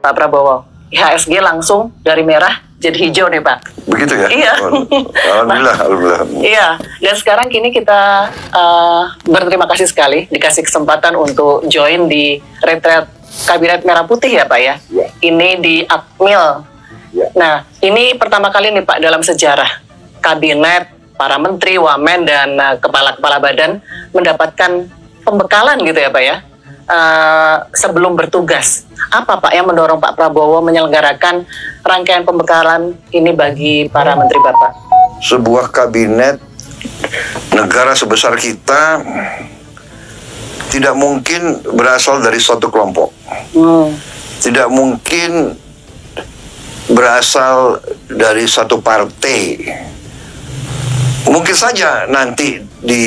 Pak Prabowo. IHSG langsung dari merah jadi hijau nih Pak. Begitu ya? Iya. Alhamdulillah, alhamdulillah. Iya, dan sekarang kini kita berterima kasih sekali dikasih kesempatan untuk join di retret Kabinet Merah Putih ya Pak ya. Ini di Akmil. Nah, ini pertama kali nih Pak dalam sejarah kabinet, para menteri, wamen, dan kepala-kepala badan mendapatkan pembekalan gitu ya Pak ya. Sebelum bertugas, apa Pak yang mendorong Pak Prabowo menyelenggarakan rangkaian pembekalan ini bagi para menteri Bapak? Sebuah kabinet negara sebesar kita tidak mungkin berasal dari suatu kelompok. Tidak mungkin berasal dari satu partai. Mungkin saja nanti di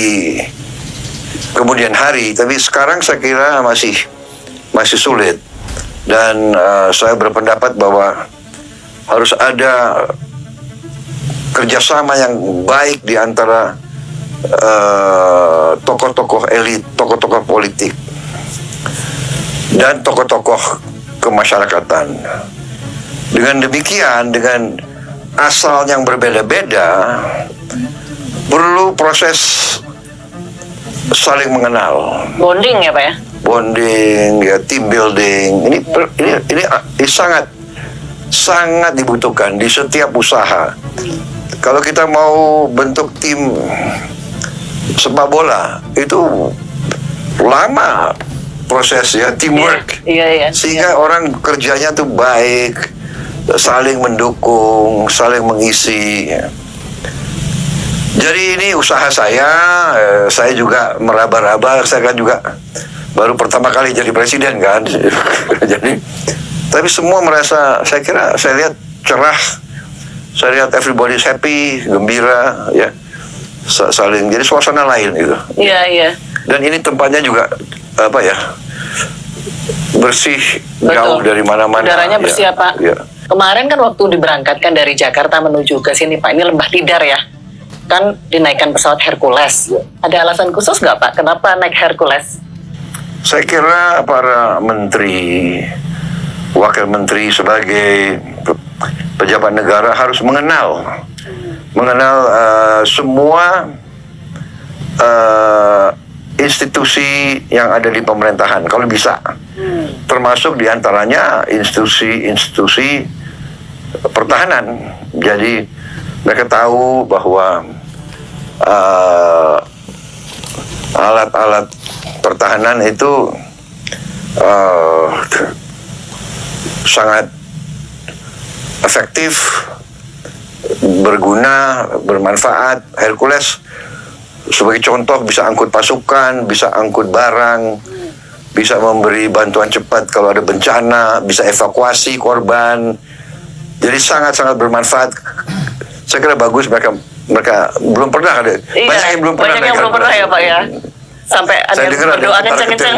kemudian hari, tapi sekarang saya kira masih sulit. Dan saya berpendapat bahwa harus ada kerjasama yang baik di antara tokoh-tokoh elit, tokoh-tokoh politik, dan tokoh-tokoh kemasyarakatan. Dengan demikian, dengan asal yang berbeda-beda, perlu proses saling mengenal, bonding ya Pak ya, bonding ya, team building. Ini sangat dibutuhkan di setiap usaha. Kalau kita mau bentuk tim sepak bola itu lama prosesnya, teamwork. Sehingga orang kerjanya tuh baik, saling mendukung, saling mengisi. Jadi ini usaha saya juga meraba-raba. Saya kan juga baru pertama kali jadi presiden kan. Jadi, tapi semua merasa, saya lihat cerah, saya lihat everybody's happy, gembira, ya, saling, jadi suasana lain gitu. Iya. Dan ini tempatnya juga apa ya, bersih. Betul. Jauh dari mana-mana. Udaranya bersih ya Pak. Ya. Kemarin kan waktu diberangkatkan dari Jakarta menuju ke sini Pak, ini Lembah Tidar ya. Kan dinaikkan pesawat Hercules. Ada alasan khusus nggak Pak? Kenapa naik Hercules? Saya kira para menteri, wakil menteri sebagai pejabat negara harus mengenal semua institusi yang ada di pemerintahan, kalau bisa. Termasuk diantaranya institusi pertahanan. Jadi mereka tahu bahwa alat-alat pertahanan itu sangat efektif, berguna, bermanfaat. Hercules sebagai contoh bisa angkut pasukan, bisa angkut barang, bisa memberi bantuan cepat kalau ada bencana, bisa evakuasi korban. Jadi sangat-sangat bermanfaat. Saya kira bagus, mereka belum pernah ada. Iya, banyak yang belum pernah ya Pak ya. Sampai ada yang berdoa kencang-kencang.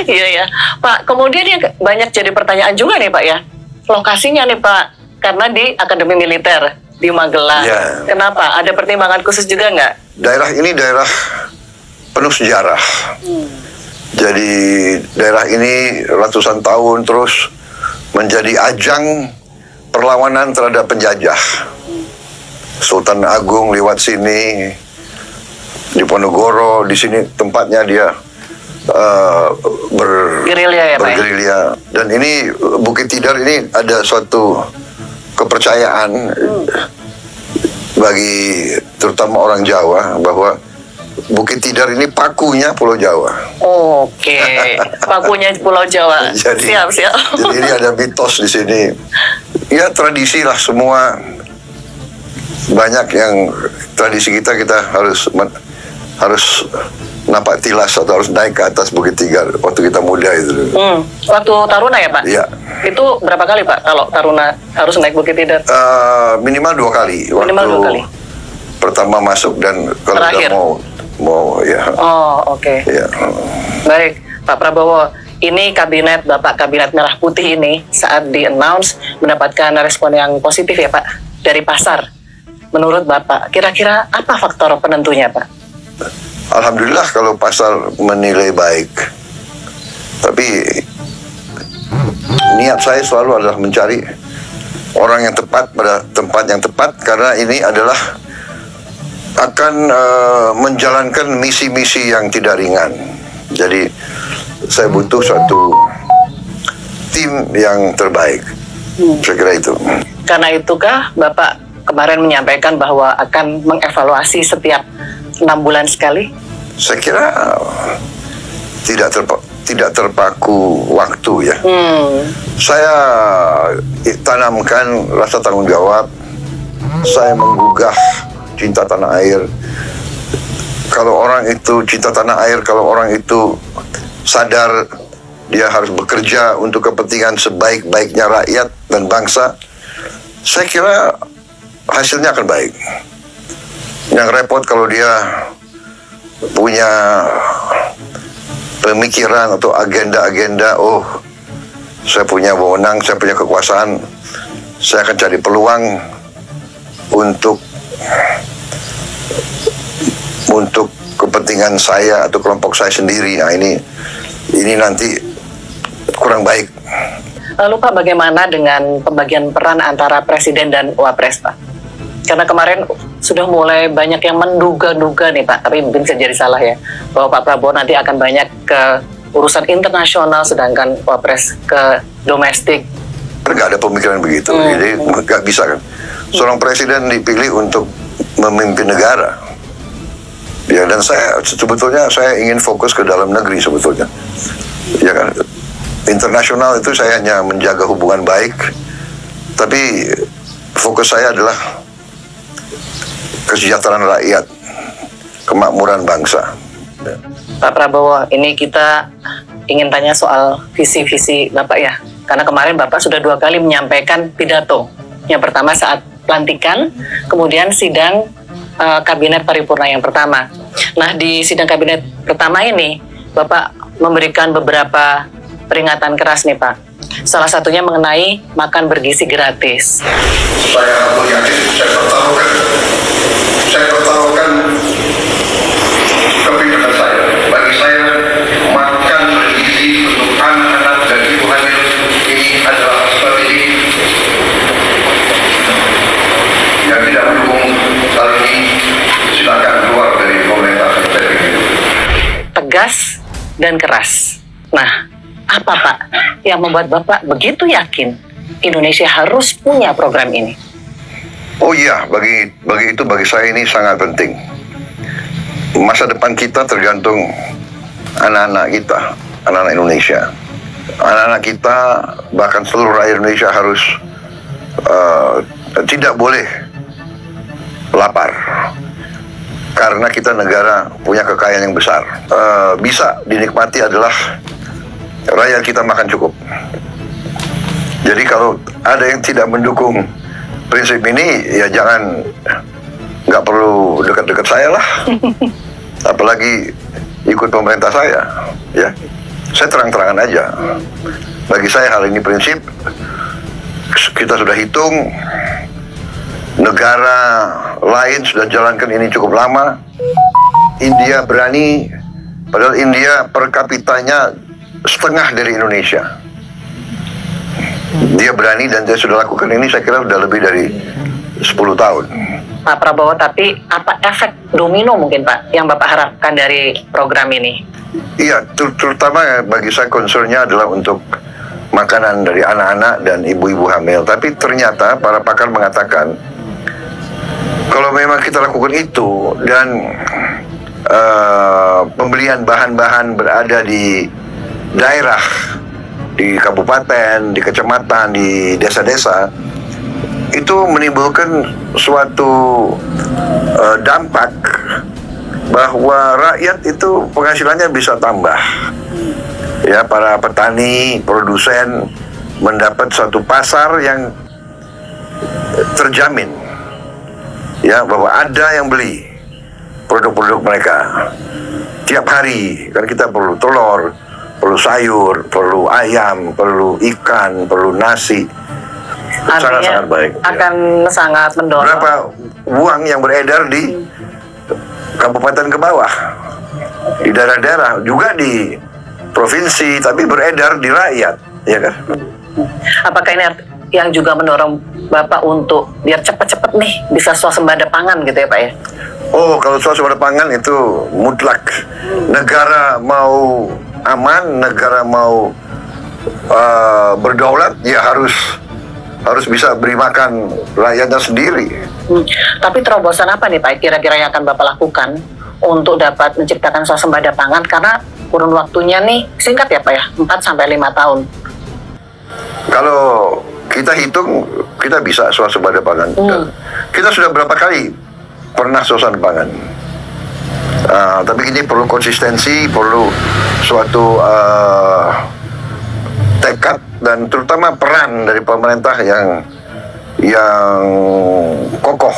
Iya. Pak, kemudian yang banyak jadi pertanyaan juga nih Pak ya. Lokasinya nih Pak, karena di Akademi Militer di Magelang. Ya. Kenapa? Ada pertimbangan khusus juga nggak? Daerah ini daerah penuh sejarah. Jadi daerah ini ratusan tahun terus menjadi ajang perlawanan terhadap penjajah. Sultan Agung lewat sini, di Ponorogo, di sini tempatnya dia bergerilya. Dan ini Bukit Tidar ini ada suatu kepercayaan bagi terutama orang Jawa bahwa Bukit Tidar ini pakunya Pulau Jawa. Oke, pakunya Pulau Jawa. Siap. Jadi ini ada mitos di sini. Ya tradisi lah semua. Banyak yang tradisi kita harus napak tilas atau harus naik ke atas Bukit Tidar waktu kita muda itu. Waktu Taruna ya Pak? Iya. Itu berapa kali Pak kalau Taruna harus naik Bukit Tidar? Minimal 2 kali. Minimal 2 kali. Pertama masuk dan kalau terakhir mau ya. Oh oke. Ya. Baik Pak Prabowo, ini Bapak Kabinet Merah Putih ini saat di-announce mendapatkan respon yang positif ya Pak dari pasar. Menurut Bapak, kira-kira apa faktor penentunya Pak? Alhamdulillah kalau pasar menilai baik. Tapi niat saya selalu adalah mencari orang yang tepat pada tempat yang tepat, karena ini adalah akan menjalankan misi-misi yang tidak ringan. Jadi saya butuh suatu tim yang terbaik. Saya kira itu. Karena itukah Bapak kemarin menyampaikan bahwa akan mengevaluasi setiap 6 bulan sekali? Saya kira tidak terpaku waktu ya. Saya tanamkan rasa tanggung jawab. Saya menggugah cinta tanah air. Kalau orang itu cinta tanah air, kalau orang itu sadar dia harus bekerja untuk kepentingan sebaik-baiknya rakyat dan bangsa, saya kira hasilnya akan baik. Yang repot kalau dia punya pemikiran atau agenda-agenda, oh saya punya wewenang, saya punya kekuasaan, saya akan cari peluang untuk kepentingan saya atau kelompok saya sendiri. Nah ini nanti kurang baik. Lalu Pak, bagaimana dengan pembagian peran antara Presiden dan Wapres Pak? Karena kemarin sudah mulai banyak yang menduga-duga nih Pak, tapi mungkin bisa jadi salah ya, bahwa Pak Prabowo nanti akan banyak ke urusan internasional, sedangkan Wapres ke domestik. Nggak ada pemikiran begitu, jadi nggak bisa kan. Seorang presiden dipilih untuk memimpin negara. Ya, dan sebetulnya saya ingin fokus ke dalam negeri sebetulnya. Ya kan, internasional itu saya hanya menjaga hubungan baik, tapi fokus saya adalah kesejahteraan rakyat, kemakmuran bangsa. Pak Prabowo, ini kita ingin tanya soal visi-visi Bapak ya, karena kemarin Bapak sudah 2 kali menyampaikan pidato. Yang pertama saat pelantikan, kemudian sidang kabinet paripurna yang pertama. Nah, di sidang kabinet pertama ini Bapak memberikan beberapa peringatan keras nih Pak. Salah satunya mengenai makan bergizi gratis. Supaya aku yakin, saya pertaruhkan kepentingan saya. Bagi saya, makan bergizi untuk anak-anak dan ibu hamil ini adalah strategi yang tidak mendukung. Hal ini silakan keluar dari pemerintah. Tegas dan keras. Nah, apa Pak yang membuat Bapak begitu yakin Indonesia harus punya program ini? Oh iya, bagi saya ini sangat penting. Masa depan kita tergantung anak-anak kita, anak-anak Indonesia. Anak-anak kita, bahkan seluruh rakyat Indonesia harus tidak boleh lapar. Karena kita negara punya kekayaan yang besar. Bisa dinikmati adalah rakyat kita makan cukup. Jadi kalau ada yang tidak mendukung prinsip ini, ya nggak perlu dekat-dekat saya lah. Apalagi ikut pemerintah saya, ya. Saya terang-terangan aja. Bagi saya hal ini prinsip. Kita sudah hitung, negara lain sudah jalankan ini cukup lama. India berani, padahal India per kapitanya setengah dari Indonesia. Dia berani dan dia sudah lakukan ini, saya kira sudah lebih dari 10 tahun. Pak Prabowo, tapi apa efek domino mungkin Pak yang Bapak harapkan dari program ini? Iya, terutama bagi saya concernnya adalah untuk makanan dari anak-anak dan ibu-ibu hamil. Tapi ternyata para pakar mengatakan kalau memang kita lakukan itu dan pembelian bahan-bahan berada di daerah, di kabupaten, di kecamatan, di desa-desa, itu menimbulkan suatu dampak bahwa rakyat itu penghasilannya bisa tambah. Ya, para petani, produsen mendapat suatu pasar yang terjamin. Ya, bahwa ada yang beli produk-produk mereka tiap hari. Kan kita perlu telur, perlu sayur, perlu ayam, perlu ikan, perlu nasi. Sangat-sangat baik. Akan sangat mendorong. Berapa uang yang beredar di kabupaten ke bawah, di daerah-daerah, juga di provinsi, tapi beredar di rakyat, ya kan? Apakah ini yang juga mendorong Bapak untuk biar cepat-cepat nih bisa swasembada pangan gitu ya Pak ya? Oh, kalau swasembada pangan itu mutlak. Negara mau aman, negara mau berdaulat, ya harus bisa beri makan rakyatnya sendiri. Tapi terobosan apa nih Pak kira-kira yang akan Bapak lakukan untuk dapat menciptakan swasembada pangan, karena kurun waktunya nih singkat ya Pak ya, 4-5 tahun. Kalau kita hitung, kita bisa swasembada pangan. Kita sudah berapa kali pernah swasembada pangan. Tapi ini perlu konsistensi, perlu suatu tekad dan terutama peran dari pemerintah yang kokoh.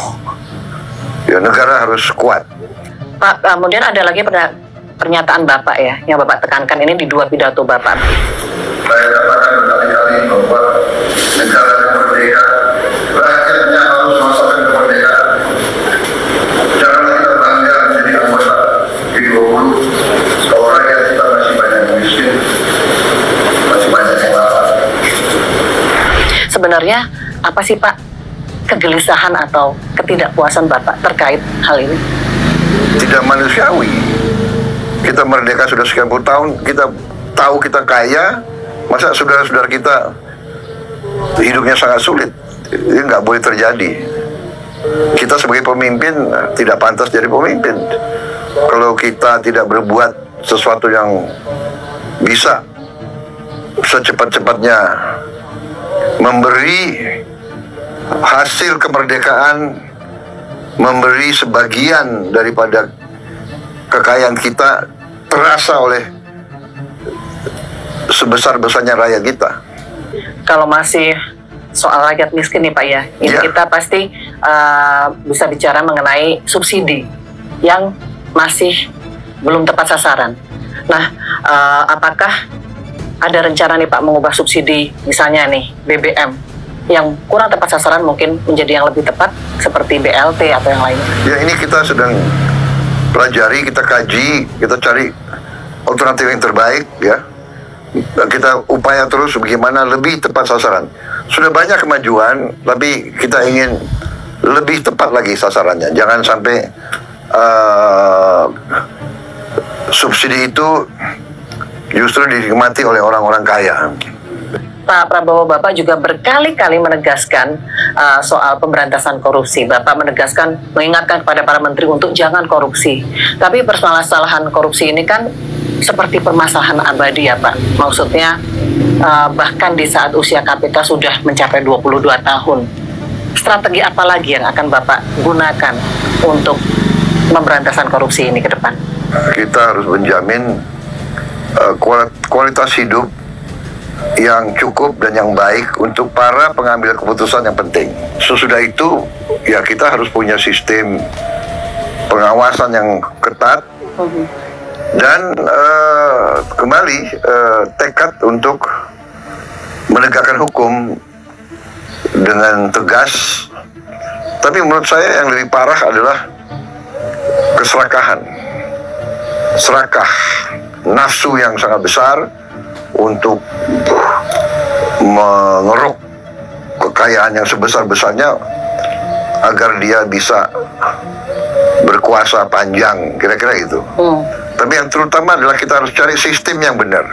Ya, negara harus kuat. Pak, kemudian ada lagi pernyataan Bapak ya, yang Bapak tekankan ini di 2 pidato Bapak. Saya katakan berkali-kali bahwa negara yang merdeka, rakyatnya harus merasakan kemerdekaan. Janganlah kita bangga menjadi anggota G20 kalau rakyat kita masih banyak yang miskin, masih banyak yang lapar. Sebenarnya apa sih Pak kegelisahan atau ketidakpuasan Bapak terkait hal ini? Tidak manusiawi. Kita merdeka sudah sekian puluh tahun, kita tahu kita kaya, masa saudara-saudara kita hidupnya sangat sulit? Ini nggak boleh terjadi. Kita sebagai pemimpin tidak pantas jadi pemimpin. Kalau kita tidak berbuat sesuatu yang bisa secepat-cepatnya memberi hasil kemerdekaan, memberi sebagian daripada kekayaan kita terasa oleh sebesar-besarnya rakyat kita. Kalau masih soal rakyat miskin nih Pak ya, ini kita pasti bisa bicara mengenai subsidi yang masih belum tepat sasaran. Nah, apakah ada rencana nih Pak mengubah subsidi misalnya nih BBM yang kurang tepat sasaran mungkin menjadi yang lebih tepat seperti BLT atau yang lainnya? Ya, ini kita sedang pelajari, kita kaji, kita cari alternatif yang terbaik ya. Kita upaya terus bagaimana lebih tepat sasaran. Sudah banyak kemajuan, tapi kita ingin lebih tepat lagi sasarannya. Jangan sampai subsidi itu justru dinikmati oleh orang-orang kaya. Pak Prabowo, Bapak juga berkali-kali menegaskan soal pemberantasan korupsi. Bapak menegaskan, mengingatkan kepada para menteri untuk jangan korupsi. Tapi permasalahan korupsi ini kan seperti permasalahan abadi ya Pak. Maksudnya bahkan di saat usia KPK sudah mencapai 22 tahun. Strategi apa lagi yang akan Bapak gunakan untuk pemberantasan korupsi ini ke depan? Kita harus menjamin kualitas hidup yang cukup dan yang baik untuk para pengambil keputusan yang penting. Sesudah itu, ya kita harus punya sistem pengawasan yang ketat dan kembali tekad untuk menegakkan hukum dengan tegas. Tapi menurut saya yang lebih parah adalah keserakahan, serakah, nafsu yang sangat besar untuk mengeruk kekayaan yang sebesar-besarnya agar dia bisa berkuasa panjang, kira-kira itu. Tapi yang terutama adalah kita harus cari sistem yang benar.